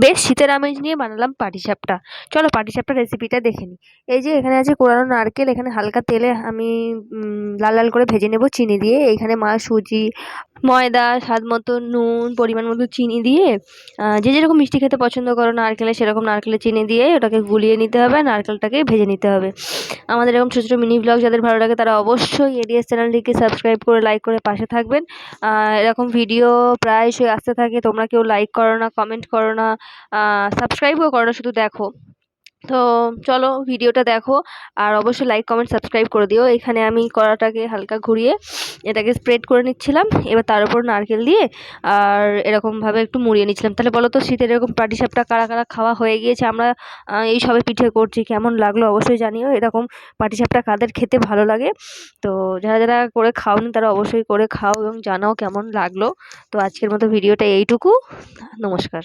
বেশ শীতের আমেজ নিয়ে বানালাম পাটিসাপটা। চলো পাটিসাপটার রেসিপিটা দেখে নিই। এই যে এখানে আছে কোরানো নারকেল, এখানে হালকা তেলে আমি লাল লাল করে ভেজে নেব চিনি দিয়ে। এইখানে মা সুজি, ময়দা, স্বাদ মতো নুন, পরিমাণ মতো চিনি দিয়ে যে যেরকম মিষ্টি খেতে পছন্দ করো নারকেলের, সেরকম নারকেলের চিনি দিয়ে ওটাকে গুলিয়ে নিতে হবে, নারকেলটাকে ভেজে নিতে হবে। আমাদের এরকম ছোটো ছোটো মিনি ব্লগ যাদের ভালো লাগে তারা অবশ্যই এডিএস চ্যানেলটিকে সাবস্ক্রাইব করে লাইক করে পাশে থাকবেন। এরকম ভিডিও প্রায়শই আসতে থাকে, তোমরা কেউ লাইক করো না, কমেন্ট করো না, সাবস্ক্রাইবও করো না, শুধু দেখো। তো চলো ভিডিওটা দেখো, আর অবশ্যই লাইক কমেন্ট সাবস্ক্রাইব করে দিও। এখানে আমি কড়াটাকে হালকা ঘুরিয়ে এটাকে স্প্রেড করে নিচ্ছিলাম, এবার তার উপর নারকেল দিয়ে আর এরকমভাবে একটু মুড়িয়ে নিচ্ছিলাম। তাহলে বলো তো শীতের এরকম পাটিসাপটা কারা কারা খাওয়া হয়ে গিয়েছে? আমরা এই সবে পিঠে করছি, কেমন লাগলো অবশ্যই জানিও। এরকম পাটিসাপটা কাদের খেতে ভালো লাগে? তো যারা যারা করে খাওনি তারা অবশ্যই করে খাও এবং জানাও কেমন লাগলো। তো আজকের মতো ভিডিওটা এইটুকু। নমস্কার।